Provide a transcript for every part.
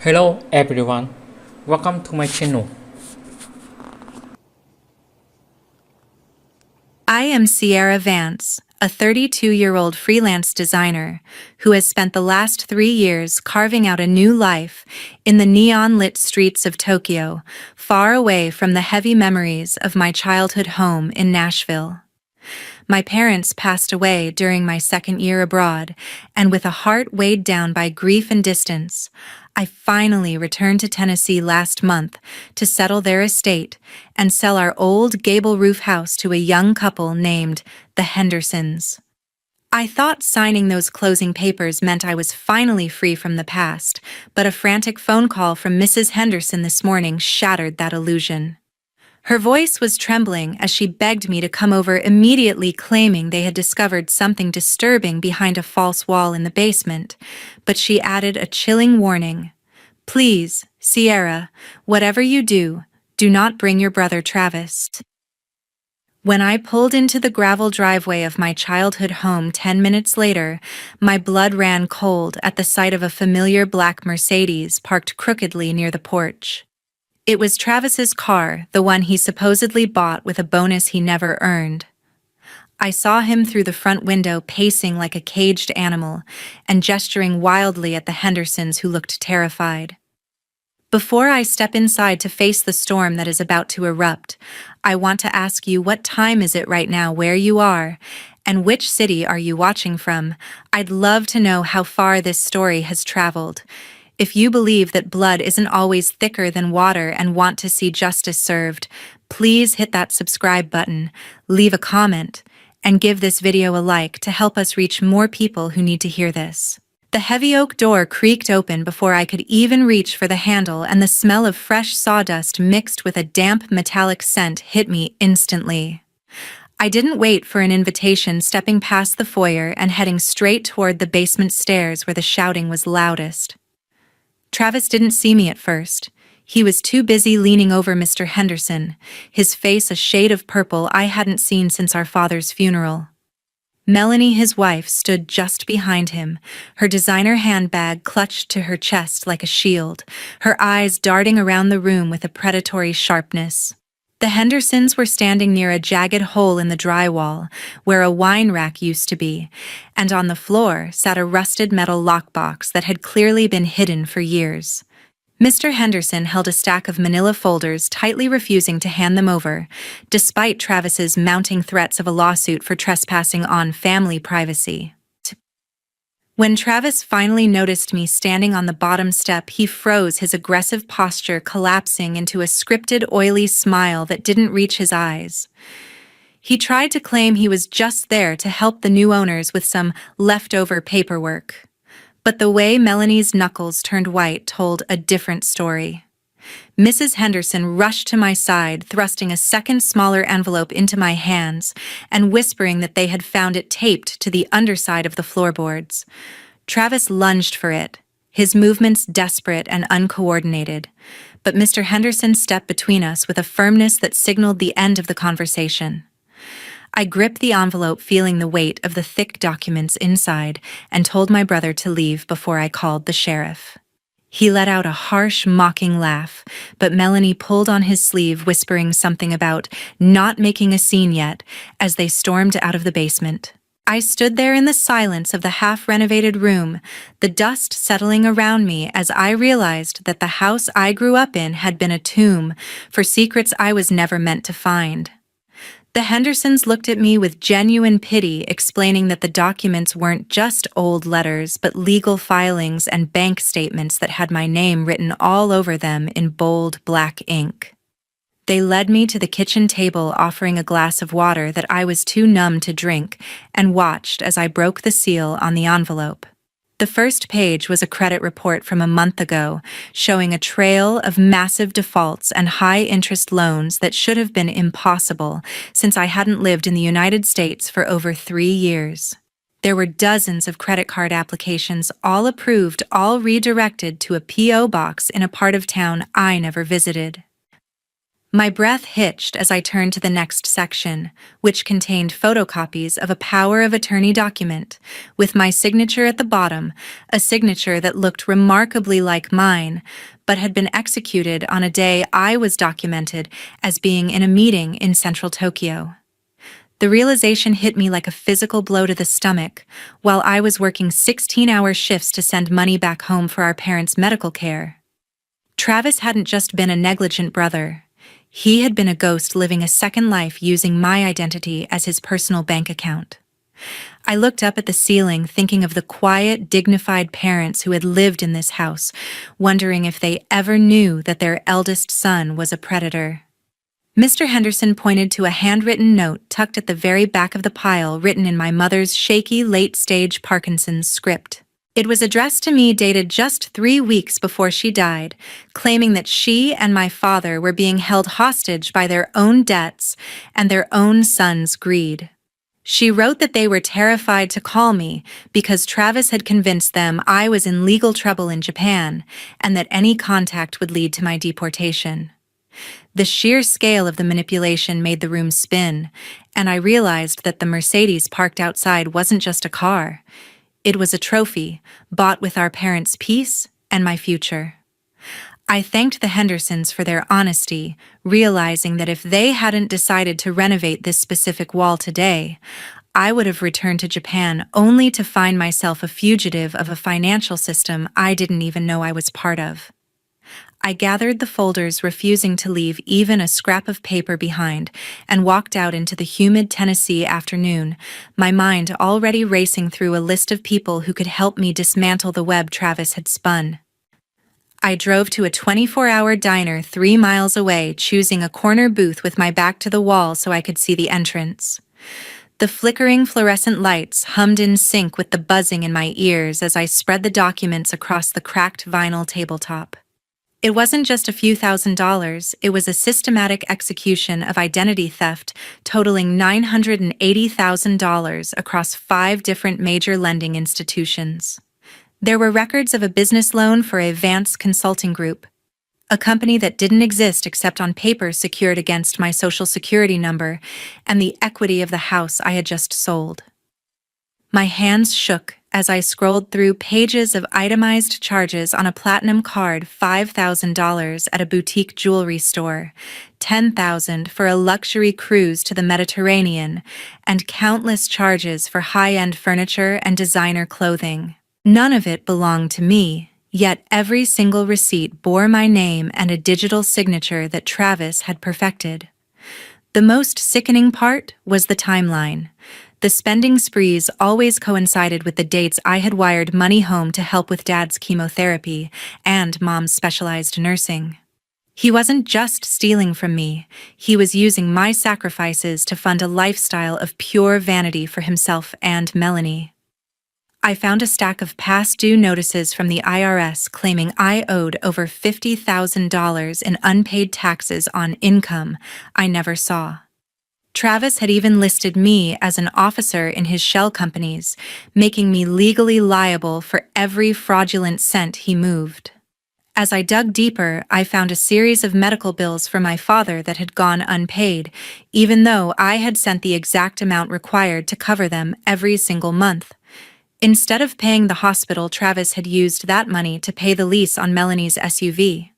Hello everyone, welcome to my channel. I am Sierra Vance, a 32-year-old freelance designer who has spent the last 3 years carving out a new life in the neon-lit streets of Tokyo, far away from the heavy memories of my childhood home in Nashville. My parents passed away during my second year abroad, and with a heart weighed down by grief and distance, I finally returned to Tennessee last month to settle their estate and sell our old gable roof house to a young couple named the Hendersons. I thought signing those closing papers meant I was finally free from the past, but a frantic phone call from Mrs. Henderson this morning shattered that illusion. Her voice was trembling as she begged me to come over immediately, claiming they had discovered something disturbing behind a false wall in the basement, but she added a chilling warning. "Please, Sierra, whatever you do, do not bring your brother Travis." When I pulled into the gravel driveway of my childhood home 10 minutes later, my blood ran cold at the sight of a familiar black Mercedes parked crookedly near the porch. It was Travis's car, the one he supposedly bought with a bonus he never earned. I saw him through the front window pacing like a caged animal and gesturing wildly at the Hendersons, who looked terrified. Before I step inside to face the storm that is about to erupt, I want to ask you, what time is it right now where you are, and which city are you watching from? I'd love to know how far this story has traveled. If you believe that blood isn't always thicker than water and want to see justice served, please hit that subscribe button, leave a comment, and give this video a like to help us reach more people who need to hear this. The heavy oak door creaked open before I could even reach for the handle, and the smell of fresh sawdust mixed with a damp metallic scent hit me instantly. I didn't wait for an invitation, stepping past the foyer and heading straight toward the basement stairs where the shouting was loudest. Travis didn't see me at first. He was too busy leaning over Mr. Henderson, his face a shade of purple I hadn't seen since our father's funeral. Melanie, his wife, stood just behind him, her designer handbag clutched to her chest like a shield, her eyes darting around the room with a predatory sharpness. The Hendersons were standing near a jagged hole in the drywall, where a wine rack used to be, and on the floor sat a rusted metal lockbox that had clearly been hidden for years. Mr. Henderson held a stack of manila folders, tightly refusing to hand them over, despite Travis's mounting threats of a lawsuit for trespassing on family privacy. When Travis finally noticed me standing on the bottom step, he froze, his aggressive posture collapsing into a scripted, oily smile that didn't reach his eyes. He tried to claim he was just there to help the new owners with some leftover paperwork. But the way Melanie's knuckles turned white told a different story. Mrs. Henderson rushed to my side, thrusting a second smaller envelope into my hands and whispering that they had found it taped to the underside of the floorboards. Travis lunged for it, his movements desperate and uncoordinated, but Mr. Henderson stepped between us with a firmness that signaled the end of the conversation. I gripped the envelope, feeling the weight of the thick documents inside, and told my brother to leave before I called the sheriff. He let out a harsh, mocking laugh, but Melanie pulled on his sleeve, whispering something about not making a scene yet, as they stormed out of the basement. I stood there in the silence of the half-renovated room, the dust settling around me as I realized that the house I grew up in had been a tomb for secrets I was never meant to find. The Hendersons looked at me with genuine pity, explaining that the documents weren't just old letters, but legal filings and bank statements that had my name written all over them in bold black ink. They led me to the kitchen table, offering a glass of water that I was too numb to drink, and watched as I broke the seal on the envelope. The first page was a credit report from a month ago, showing a trail of massive defaults and high-interest loans that should have been impossible since I hadn't lived in the United States for over 3 years. There were dozens of credit card applications, all approved, all redirected to a P.O. box in a part of town I never visited. My breath hitched as I turned to the next section, which contained photocopies of a power of attorney document, with my signature at the bottom, a signature that looked remarkably like mine, but had been executed on a day I was documented as being in a meeting in central Tokyo. The realization hit me like a physical blow to the stomach, while I was working 16-hour shifts to send money back home for our parents' medical care. Travis hadn't just been a negligent brother. He had been a ghost living a second life using my identity as his personal bank account. I looked up at the ceiling, thinking of the quiet, dignified parents who had lived in this house, wondering if they ever knew that their eldest son was a predator. Mr. Henderson pointed to a handwritten note tucked at the very back of the pile, written in my mother's shaky, late-stage Parkinson's script. It was addressed to me, dated just 3 weeks before she died, claiming that she and my father were being held hostage by their own debts and their own son's greed. She wrote that they were terrified to call me because Travis had convinced them I was in legal trouble in Japan and that any contact would lead to my deportation. The sheer scale of the manipulation made the room spin, and I realized that the Mercedes parked outside wasn't just a car. It was a trophy, bought with our parents' peace and my future. I thanked the Hendersons for their honesty, realizing that if they hadn't decided to renovate this specific wall today, I would have returned to Japan only to find myself a fugitive of a financial system I didn't even know I was part of. I gathered the folders, refusing to leave even a scrap of paper behind, and walked out into the humid Tennessee afternoon, my mind already racing through a list of people who could help me dismantle the web Travis had spun. I drove to a 24-hour diner 3 miles away, choosing a corner booth with my back to the wall so I could see the entrance. The flickering fluorescent lights hummed in sync with the buzzing in my ears as I spread the documents across the cracked vinyl tabletop. It wasn't just a few $1,000s, it was a systematic execution of identity theft totaling $980,000 across 5 different major lending institutions. There were records of a business loan for a Vance Consulting Group, a company that didn't exist except on paper secured against my social security number, and the equity of the house I had just sold. My hands shook as I scrolled through pages of itemized charges on a platinum card, $5,000 at a boutique jewelry store, $10,000 for a luxury cruise to the Mediterranean, and countless charges for high-end furniture and designer clothing. None of it belonged to me, yet every single receipt bore my name and a digital signature that Travis had perfected. The most sickening part was the timeline. The spending sprees always coincided with the dates I had wired money home to help with Dad's chemotherapy and Mom's specialized nursing. He wasn't just stealing from me, he was using my sacrifices to fund a lifestyle of pure vanity for himself and Melanie. I found a stack of past due notices from the IRS claiming I owed over $50,000 in unpaid taxes on income I never saw. Travis had even listed me as an officer in his shell companies, making me legally liable for every fraudulent cent he moved. As I dug deeper, I found a series of medical bills for my father that had gone unpaid, even though I had sent the exact amount required to cover them every single month. Instead of paying the hospital, Travis had used that money to pay the lease on Melanie's SUV.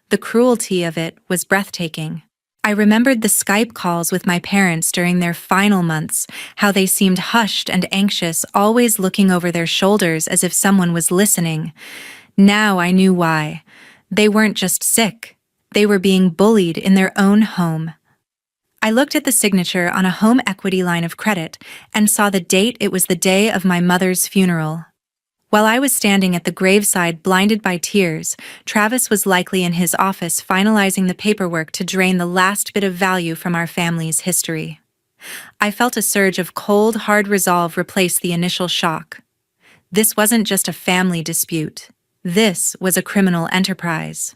The cruelty of it was breathtaking. I remembered the Skype calls with my parents during their final months, how they seemed hushed and anxious, always looking over their shoulders as if someone was listening. Now I knew why. They weren't just sick. They were being bullied in their own home. I looked at the signature on a home equity line of credit and saw the date. It was the day of my mother's funeral. While I was standing at the graveside blinded by tears, Travis was likely in his office finalizing the paperwork to drain the last bit of value from our family's history. I felt a surge of cold, hard resolve replace the initial shock. This wasn't just a family dispute. This was a criminal enterprise.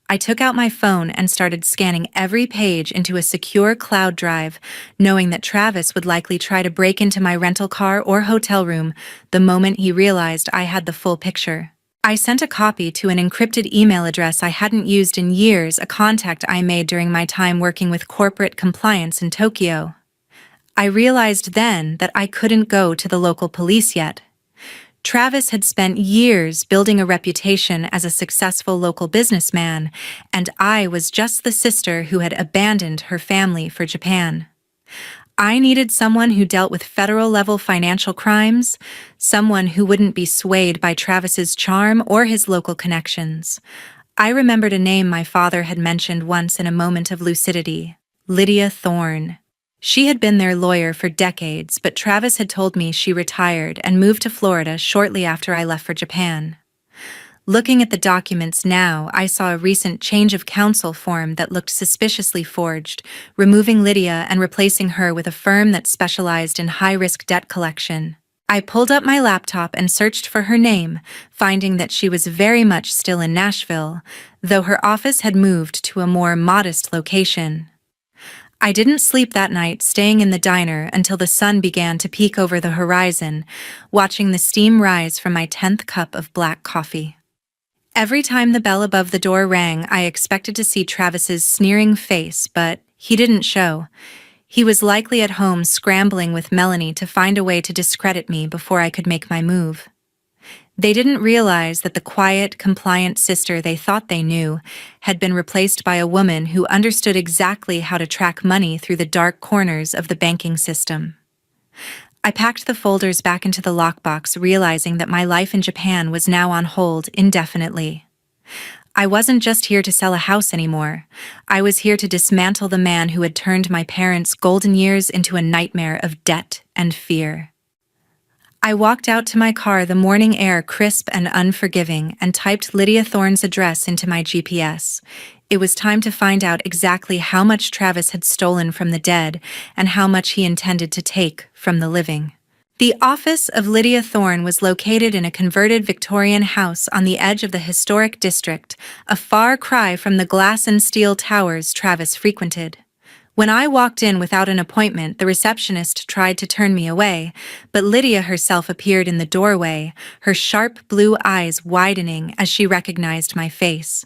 I took out my phone and started scanning every page into a secure cloud drive, knowing that Travis would likely try to break into my rental car or hotel room the moment he realized I had the full picture. I sent a copy to an encrypted email address I hadn't used in years, a contact I made during my time working with corporate compliance in Tokyo. I realized then that I couldn't go to the local police yet. Travis had spent years building a reputation as a successful local businessman, and I was just the sister who had abandoned her family for Japan. I needed someone who dealt with federal-level financial crimes, someone who wouldn't be swayed by Travis's charm or his local connections. I remembered a name my father had mentioned once in a moment of lucidity: Lydia Thorne. She had been their lawyer for decades, but Travis had told me she retired and moved to Florida shortly after I left for Japan. Looking at the documents now, I saw a recent change of counsel form that looked suspiciously forged, removing Lydia and replacing her with a firm that specialized in high-risk debt collection. I pulled up my laptop and searched for her name, finding that she was very much still in Nashville, though her office had moved to a more modest location. I didn't sleep that night, staying in the diner until the sun began to peek over the horizon, watching the steam rise from my 10th cup of black coffee. Every time the bell above the door rang, I expected to see Travis's sneering face, but he didn't show. He was likely at home scrambling with Melanie to find a way to discredit me before I could make my move. They didn't realize that the quiet, compliant sister they thought they knew had been replaced by a woman who understood exactly how to track money through the dark corners of the banking system. I packed the folders back into the lockbox, realizing that my life in Japan was now on hold indefinitely. I wasn't just here to sell a house anymore. I was here to dismantle the man who had turned my parents' golden years into a nightmare of debt and fear. I walked out to my car, the morning air crisp and unforgiving, and typed Lydia Thorne's address into my GPS. It was time to find out exactly how much Travis had stolen from the dead and how much he intended to take from the living. The office of Lydia Thorne was located in a converted Victorian house on the edge of the historic district, a far cry from the glass and steel towers Travis frequented. When I walked in without an appointment, the receptionist tried to turn me away, but Lydia herself appeared in the doorway, her sharp blue eyes widening as she recognized my face.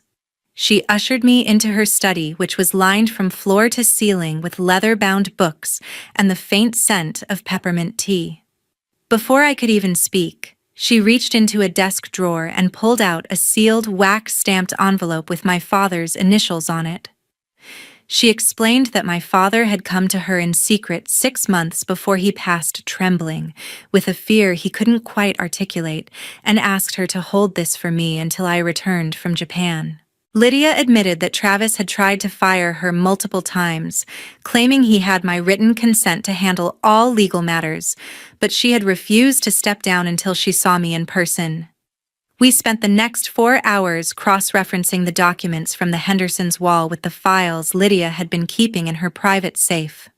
She ushered me into her study, which was lined from floor to ceiling with leather-bound books and the faint scent of peppermint tea. Before I could even speak, she reached into a desk drawer and pulled out a sealed, wax-stamped envelope with my father's initials on it. She explained that my father had come to her in secret 6 months before he passed, trembling, with a fear he couldn't quite articulate, and asked her to hold this for me until I returned from Japan. Lydia admitted that Travis had tried to fire her multiple times, claiming he had my written consent to handle all legal matters, but she had refused to step down until she saw me in person. We spent the next 4 hours cross-referencing the documents from the Henderson's wall with the files Lydia had been keeping in her private safe.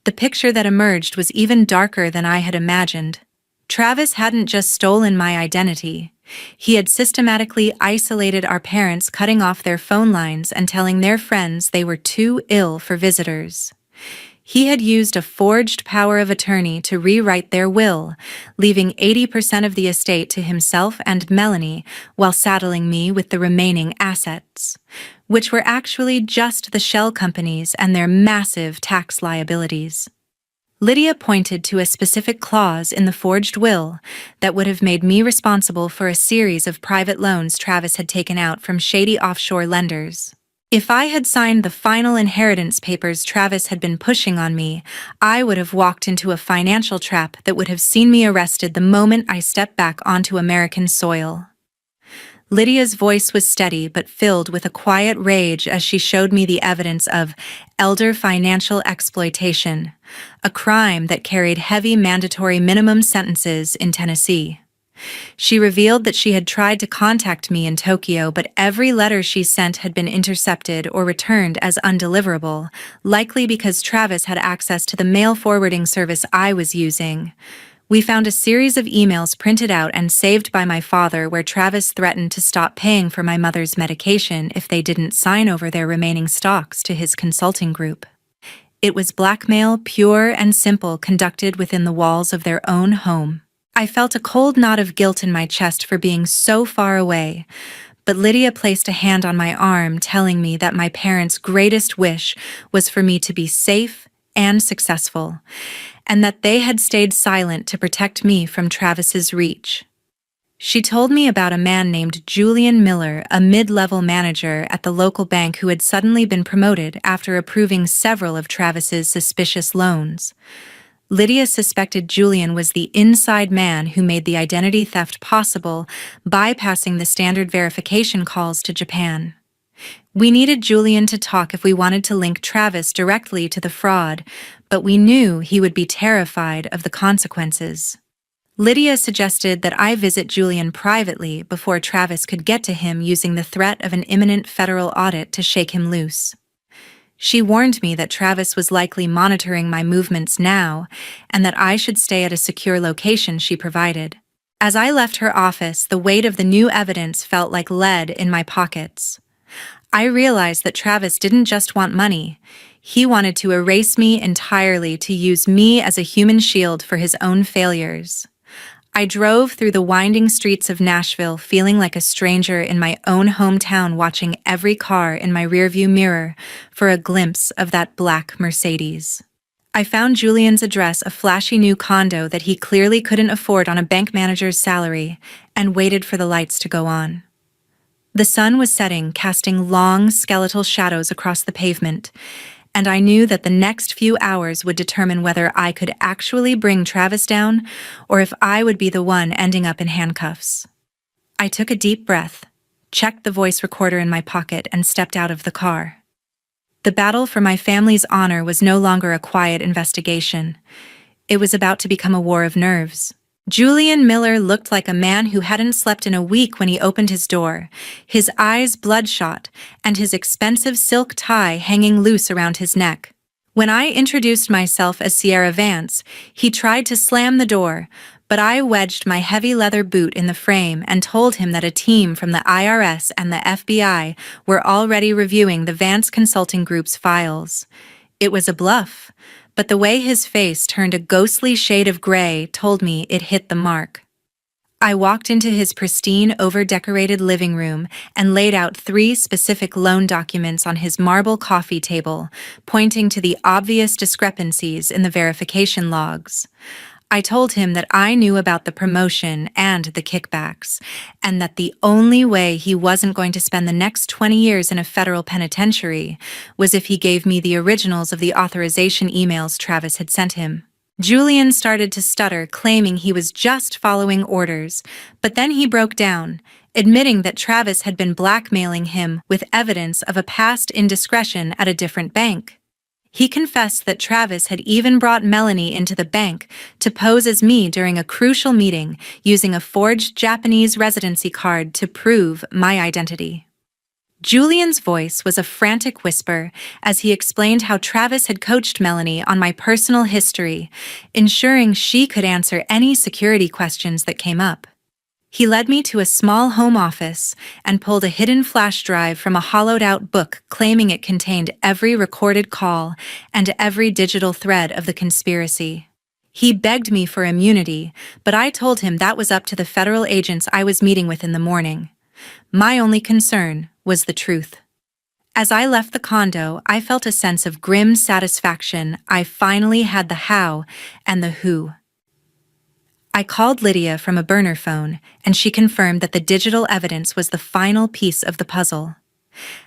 The picture that emerged was even darker than I had imagined. Travis hadn't just stolen my identity. He had systematically isolated our parents, cutting off their phone lines and telling their friends they were too ill for visitors. He had used a forged power of attorney to rewrite their will, leaving 80% of the estate to himself and Melanie while saddling me with the remaining assets, which were actually just the shell companies and their massive tax liabilities. Lydia pointed to a specific clause in the forged will that would have made me responsible for a series of private loans Travis had taken out from shady offshore lenders. If I had signed the final inheritance papers Travis had been pushing on me, I would have walked into a financial trap that would have seen me arrested the moment I stepped back onto American soil. Lydia's voice was steady but filled with a quiet rage as she showed me the evidence of elder financial exploitation, a crime that carried heavy mandatory minimum sentences in Tennessee. She revealed that she had tried to contact me in Tokyo, but every letter she sent had been intercepted or returned as undeliverable, likely because Travis had access to the mail forwarding service I was using. We found a series of emails printed out and saved by my father where Travis threatened to stop paying for my mother's medication if they didn't sign over their remaining stocks to his consulting group. It was blackmail, pure and simple, conducted within the walls of their own home. I felt a cold knot of guilt in my chest for being so far away, but Lydia placed a hand on my arm, telling me that my parents' greatest wish was for me to be safe and successful, and that they had stayed silent to protect me from Travis's reach. She told me about a man named Julian Miller, a mid-level manager at the local bank who had suddenly been promoted after approving several of Travis's suspicious loans. Lydia suspected Julian was the inside man who made the identity theft possible, bypassing the standard verification calls to Japan. We needed Julian to talk if we wanted to link Travis directly to the fraud, but we knew he would be terrified of the consequences. Lydia suggested that I visit Julian privately before Travis could get to him, using the threat of an imminent federal audit to shake him loose. She warned me that Travis was likely monitoring my movements now, and that I should stay at a secure location she provided. As I left her office, the weight of the new evidence felt like lead in my pockets. I realized that Travis didn't just want money. He wanted to erase me entirely, to use me as a human shield for his own failures. I drove through the winding streets of Nashville, feeling like a stranger in my own hometown, watching every car in my rearview mirror for a glimpse of that black Mercedes. I found Julian's address, a flashy new condo that he clearly couldn't afford on a bank manager's salary, and waited for the lights to go on. The sun was setting, casting long, skeletal shadows across the pavement, and I knew that the next few hours would determine whether I could actually bring Travis down or if I would be the one ending up in handcuffs. I took a deep breath, checked the voice recorder in my pocket, and stepped out of the car. The battle for my family's honor was no longer a quiet investigation. It was about to become a war of nerves. Julian Miller looked like a man who hadn't slept in a week when he opened his door, his eyes bloodshot and his expensive silk tie hanging loose around his neck. When I introduced myself as Sierra Vance, he tried to slam the door, but I wedged my heavy leather boot in the frame and told him that a team from the IRS and the FBI were already reviewing the Vance Consulting Group's files. It was a bluff, but the way his face turned a ghostly shade of gray told me it hit the mark. I walked into his pristine, over-decorated living room and laid out 3 specific loan documents on his marble coffee table, pointing to the obvious discrepancies in the verification logs. I told him that I knew about the promotion and the kickbacks, and that the only way he wasn't going to spend the next 20 years in a federal penitentiary was if he gave me the originals of the authorization emails Travis had sent him. Julian started to stutter, claiming he was just following orders, but then he broke down, admitting that Travis had been blackmailing him with evidence of a past indiscretion at a different bank. He confessed that Travis had even brought Melanie into the bank to pose as me during a crucial meeting, using a forged Japanese residency card to prove my identity. Julian's voice was a frantic whisper as he explained how Travis had coached Melanie on my personal history, ensuring she could answer any security questions that came up. He led me to a small home office and pulled a hidden flash drive from a hollowed-out book, claiming it contained every recorded call and every digital thread of the conspiracy. He begged me for immunity, but I told him that was up to the federal agents I was meeting with in the morning. My only concern was the truth. As I left the condo, I felt a sense of grim satisfaction. I finally had the how and the who. I called Lydia from a burner phone, and she confirmed that the digital evidence was the final piece of the puzzle.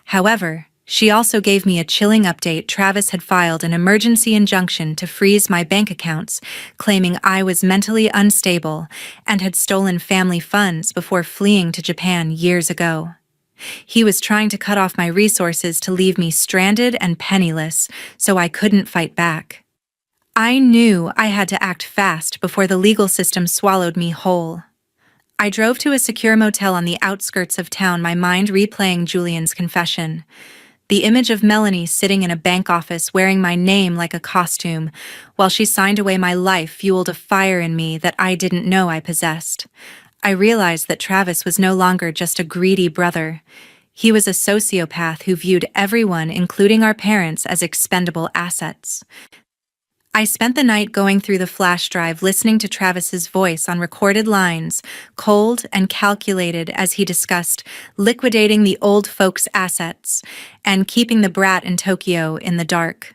However, she also gave me a chilling update. Travis had filed an emergency injunction to freeze my bank accounts, claiming I was mentally unstable and had stolen family funds before fleeing to Japan years ago. He was trying to cut off my resources to leave me stranded and penniless, so I couldn't fight back. I knew I had to act fast before the legal system swallowed me whole. I drove to a secure motel on the outskirts of town, my mind replaying Julian's confession. The image of Melanie sitting in a bank office wearing my name like a costume, while she signed away my life, fueled a fire in me that I didn't know I possessed. I realized that Travis was no longer just a greedy brother. He was a sociopath who viewed everyone, including our parents, as expendable assets. I spent the night going through the flash drive listening to Travis's voice on recorded lines, cold and calculated as he discussed liquidating the old folks' assets and keeping the brat in Tokyo in the dark.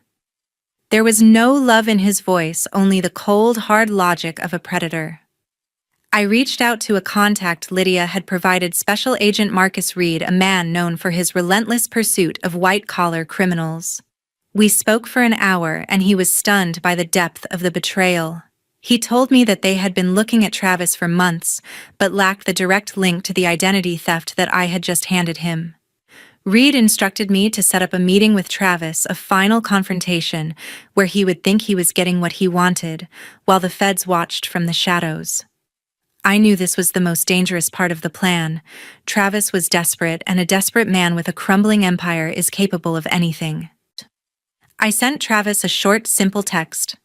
There was no love in his voice, only the cold, hard logic of a predator. I reached out to a contact Lydia had provided Special Agent Marcus Reed, a man known for his relentless pursuit of white-collar criminals. We spoke for an hour, and he was stunned by the depth of the betrayal. He told me that they had been looking at Travis for months, but lacked the direct link to the identity theft that I had just handed him. Reed instructed me to set up a meeting with Travis, a final confrontation, where he would think he was getting what he wanted, while the feds watched from the shadows. I knew this was the most dangerous part of the plan. Travis was desperate, and a desperate man with a crumbling empire is capable of anything. I sent Travis a short, simple text.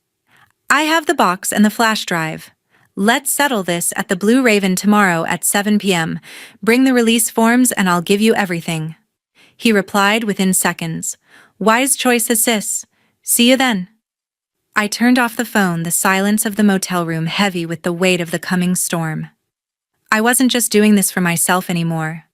I have the box and the flash drive. Let's settle this at the Blue Raven tomorrow at 7 p.m. Bring the release forms and I'll give you everything. He replied within seconds. Wise choice, sis. See you then. I turned off the phone, the silence of the motel room heavy with the weight of the coming storm. I wasn't just doing this for myself anymore.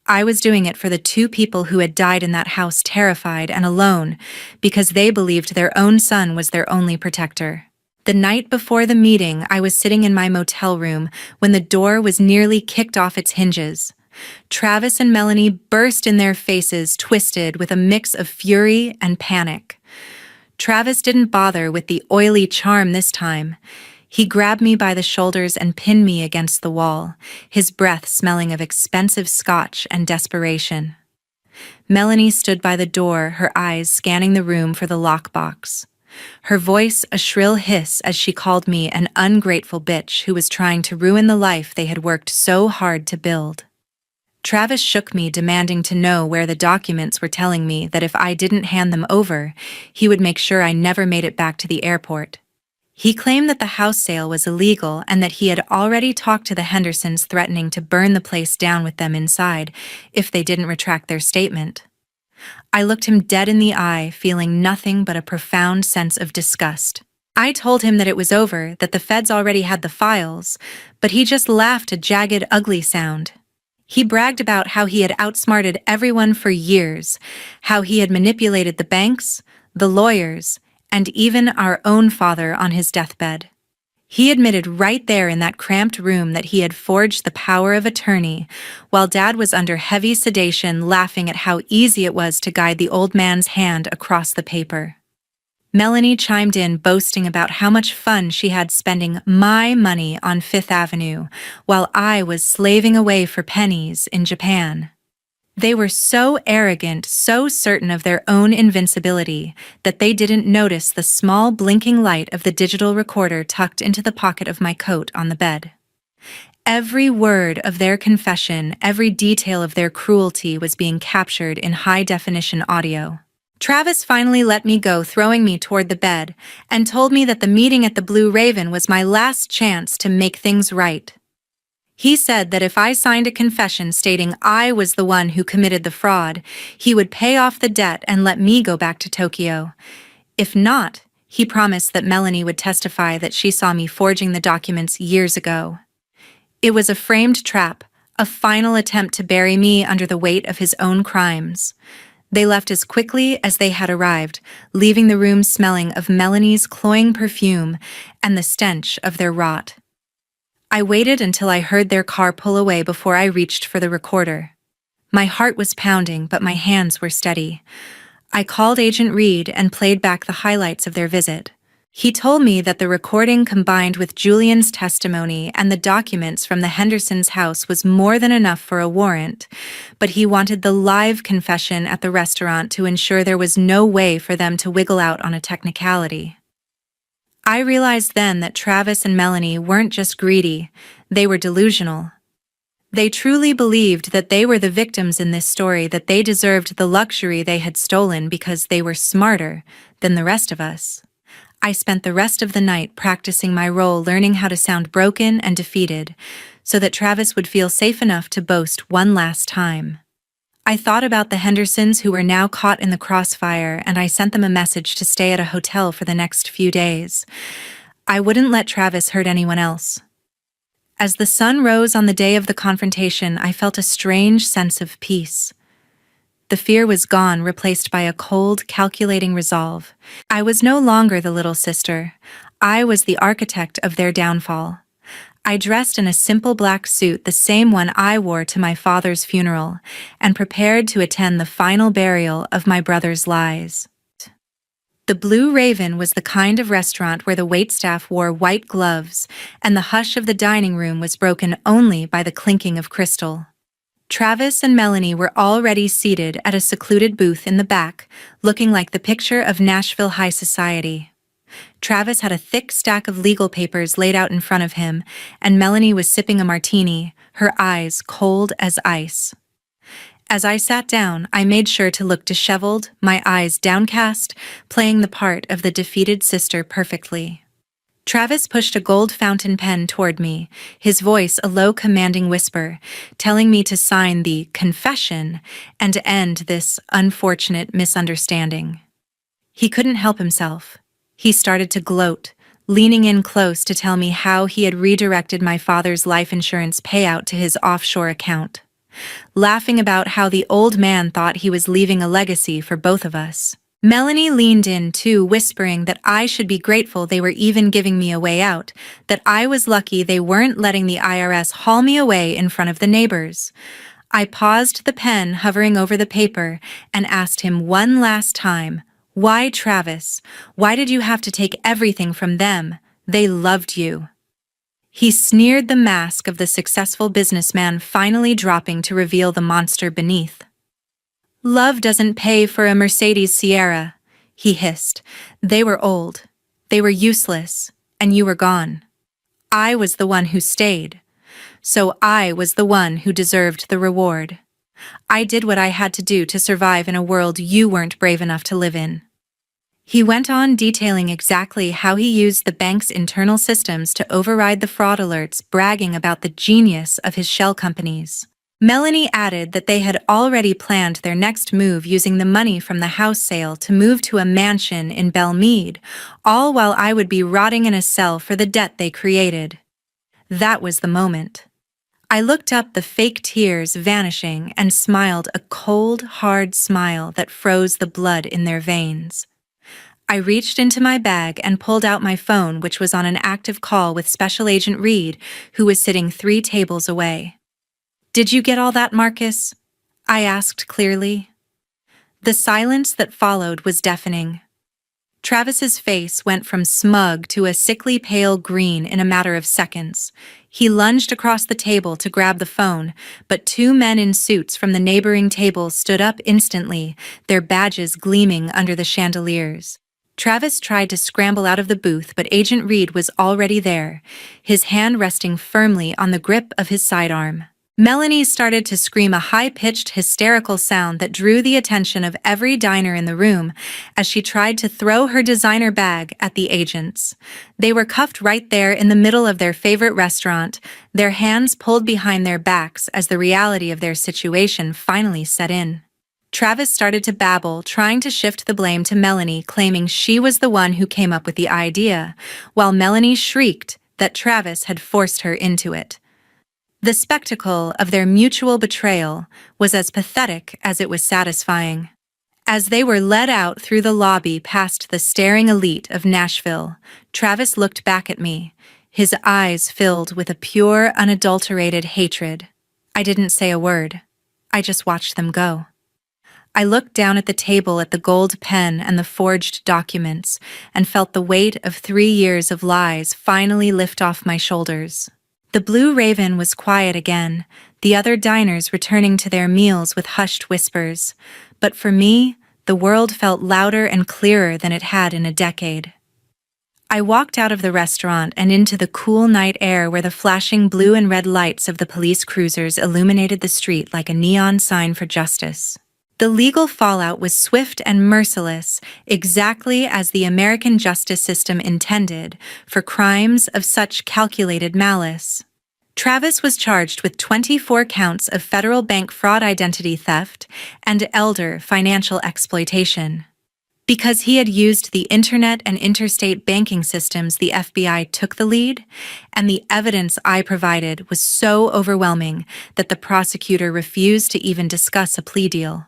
I was doing it for the two people who had died in that house, terrified and alone, because they believed their own son was their only protector. The night before the meeting, I was sitting in my motel room when the door was nearly kicked off its hinges. Travis and Melanie burst in their faces, twisted with a mix of fury and panic. Travis didn't bother with the oily charm this time. He grabbed me by the shoulders and pinned me against the wall, his breath smelling of expensive scotch and desperation. Melanie stood by the door, her eyes scanning the room for the lockbox. Her voice a shrill hiss as she called me an ungrateful bitch who was trying to ruin the life they had worked so hard to build. Travis shook me, demanding to know where the documents were, telling me that if I didn't hand them over, he would make sure I never made it back to the airport. He claimed that the house sale was illegal and that he had already talked to the Hendersons, threatening to burn the place down with them inside if they didn't retract their statement. I looked him dead in the eye, feeling nothing but a profound sense of disgust. I told him that it was over, that the feds already had the files, but he just laughed a jagged, ugly sound. He bragged about how he had outsmarted everyone for years, how he had manipulated the banks, the lawyers, and even our own father on his deathbed. He admitted right there in that cramped room that he had forged the power of attorney, while Dad was under heavy sedation, laughing at how easy it was to guide the old man's hand across the paper. Melanie chimed in, boasting about how much fun she had spending my money on Fifth Avenue, while I was slaving away for pennies in Japan. They were so arrogant, so certain of their own invincibility, that they didn't notice the small blinking light of the digital recorder tucked into the pocket of my coat on the bed. Every word of their confession, every detail of their cruelty was being captured in high-definition audio. Travis finally let me go, throwing me toward the bed, and told me that the meeting at the Blue Raven was my last chance to make things right. He said that if I signed a confession stating I was the one who committed the fraud, he would pay off the debt and let me go back to Tokyo. If not, he promised that Melanie would testify that she saw me forging the documents years ago. It was a framed trap, a final attempt to bury me under the weight of his own crimes. They left as quickly as they had arrived, leaving the room smelling of Melanie's cloying perfume and the stench of their rot. I waited until I heard their car pull away before I reached for the recorder. My heart was pounding, but my hands were steady. I called Agent Reed and played back the highlights of their visit. He told me that the recording, combined with Julian's testimony and the documents from the Hendersons' house, was more than enough for a warrant, but he wanted the live confession at the restaurant to ensure there was no way for them to wiggle out on a technicality. I realized then that Travis and Melanie weren't just greedy, they were delusional. They truly believed that they were the victims in this story, that they deserved the luxury they had stolen because they were smarter than the rest of us. I spent the rest of the night practicing my role, learning how to sound broken and defeated, so that Travis would feel safe enough to boast one last time. I thought about the Hendersons who were now caught in the crossfire, and I sent them a message to stay at a hotel for the next few days. I wouldn't let Travis hurt anyone else. As the sun rose on the day of the confrontation, I felt a strange sense of peace. The fear was gone, replaced by a cold, calculating resolve. I was no longer the little sister. I was the architect of their downfall. I dressed in a simple black suit, the same one I wore to my father's funeral, and prepared to attend the final burial of my brother's lies. The Blue Raven was the kind of restaurant where the waitstaff wore white gloves, and the hush of the dining room was broken only by the clinking of crystal. Travis and Melanie were already seated at a secluded booth in the back, looking like the picture of Nashville high society. Travis had a thick stack of legal papers laid out in front of him, and Melanie was sipping a martini, her eyes cold as ice. As I sat down, I made sure to look disheveled, my eyes downcast, playing the part of the defeated sister perfectly. Travis pushed a gold fountain pen toward me, his voice a low commanding whisper, telling me to sign the confession and end this unfortunate misunderstanding. He couldn't help himself. He started to gloat, leaning in close to tell me how he had redirected my father's life insurance payout to his offshore account, laughing about how the old man thought he was leaving a legacy for both of us. Melanie leaned in too, whispering that I should be grateful they were even giving me a way out, that I was lucky they weren't letting the IRS haul me away in front of the neighbors. I paused the pen hovering over the paper and asked him one last time, "Why, Travis? Why did you have to take everything from them? They loved you." He sneered, the mask of the successful businessman finally dropping to reveal the monster beneath. "Love doesn't pay for a Mercedes Sierra," he hissed. "They were old. They were useless. And you were gone. I was the one who stayed. So I was the one who deserved the reward. I did what I had to do to survive in a world you weren't brave enough to live in." He went on detailing exactly how he used the bank's internal systems to override the fraud alerts, bragging about the genius of his shell companies. Melanie added that they had already planned their next move, using the money from the house sale to move to a mansion in Belmead, all while I would be rotting in a cell for the debt they created. That was the moment. I looked up, the fake tears vanishing, and smiled a cold, hard smile that froze the blood in their veins. I reached into my bag and pulled out my phone, which was on an active call with Special Agent Reed, who was sitting 3 tables away. "Did you get all that, Marcus?" I asked clearly. The silence that followed was deafening. Travis's face went from smug to a sickly pale green in a matter of seconds. He lunged across the table to grab the phone, but 2 men in suits from the neighboring table stood up instantly, their badges gleaming under the chandeliers. Travis tried to scramble out of the booth, but Agent Reed was already there, his hand resting firmly on the grip of his sidearm. Melanie started to scream, a high-pitched, hysterical sound that drew the attention of every diner in the room as she tried to throw her designer bag at the agents. They were cuffed right there in the middle of their favorite restaurant, their hands pulled behind their backs as the reality of their situation finally set in. Travis started to babble, trying to shift the blame to Melanie, claiming she was the one who came up with the idea, while Melanie shrieked that Travis had forced her into it. The spectacle of their mutual betrayal was as pathetic as it was satisfying. As they were led out through the lobby past the staring elite of Nashville, Travis looked back at me, his eyes filled with a pure, unadulterated hatred. I didn't say a word. I just watched them go. I looked down at the table, at the gold pen and the forged documents, and felt the weight of 3 years of lies finally lift off my shoulders. The Blue Raven was quiet again, the other diners returning to their meals with hushed whispers. But for me, the world felt louder and clearer than it had in a decade. I walked out of the restaurant and into the cool night air where the flashing blue and red lights of the police cruisers illuminated the street like a neon sign for justice. The legal fallout was swift and merciless, exactly as the American justice system intended, for crimes of such calculated malice. Travis was charged with 24 counts of federal bank fraud, identity theft, and elder financial exploitation. Because he had used the internet and interstate banking systems, the FBI took the lead, and the evidence I provided was so overwhelming that the prosecutor refused to even discuss a plea deal.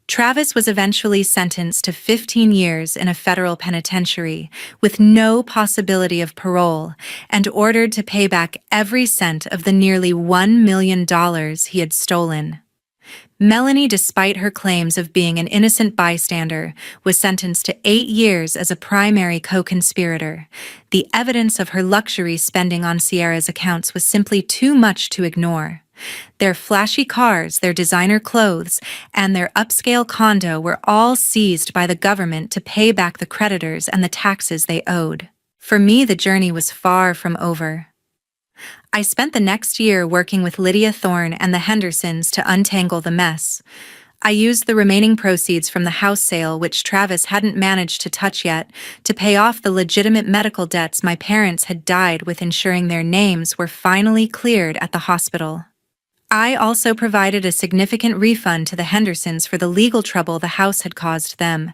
Travis was eventually sentenced to 15 years in a federal penitentiary with no possibility of parole and ordered to pay back every cent of the nearly $1 million he had stolen. Melanie, despite her claims of being an innocent bystander, was sentenced to 8 years as a primary co-conspirator. The evidence of her luxury spending on Sierra's accounts was simply too much to ignore. Their flashy cars, their designer clothes, and their upscale condo were all seized by the government to pay back the creditors and the taxes they owed. For me, the journey was far from over. I spent the next year working with Lydia Thorne and the Hendersons to untangle the mess. I used the remaining proceeds from the house sale, which Travis hadn't managed to touch yet, to pay off the legitimate medical debts my parents had died with, ensuring their names were finally cleared at the hospital. I also provided a significant refund to the Hendersons for the legal trouble the house had caused them,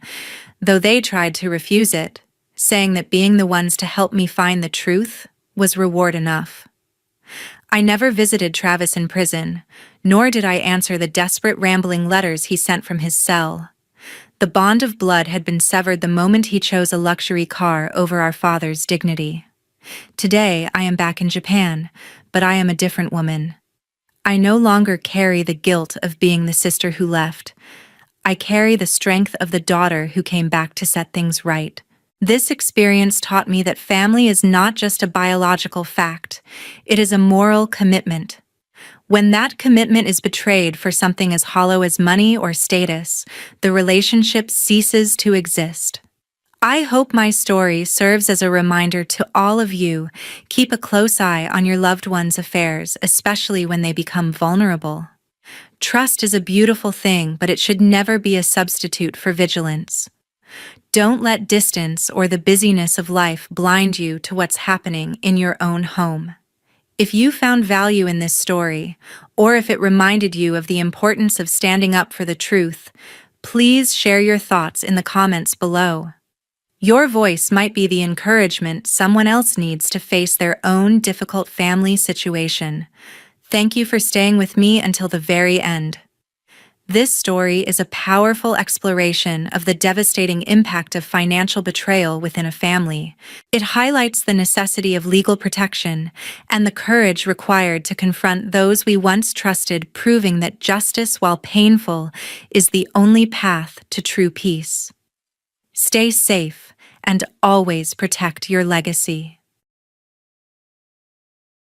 though they tried to refuse it, saying that being the ones to help me find the truth was reward enough. I never visited Travis in prison, nor did I answer the desperate, rambling letters he sent from his cell. The bond of blood had been severed the moment he chose a luxury car over our father's dignity. Today, I am back in Japan, but I am a different woman. I no longer carry the guilt of being the sister who left. I carry the strength of the daughter who came back to set things right. This experience taught me that family is not just a biological fact, it is a moral commitment. When that commitment is betrayed for something as hollow as money or status, the relationship ceases to exist. I hope my story serves as a reminder to all of you: keep a close eye on your loved ones' affairs, especially when they become vulnerable. Trust is a beautiful thing, but it should never be a substitute for vigilance. Don't let distance or the busyness of life blind you to what's happening in your own home. If you found value in this story, or if it reminded you of the importance of standing up for the truth, please share your thoughts in the comments below. Your voice might be the encouragement someone else needs to face their own difficult family situation. Thank you for staying with me until the very end. This story is a powerful exploration of the devastating impact of financial betrayal within a family. It highlights the necessity of legal protection and the courage required to confront those we once trusted, proving that justice, while painful, is the only path to true peace. Stay safe and always protect your legacy.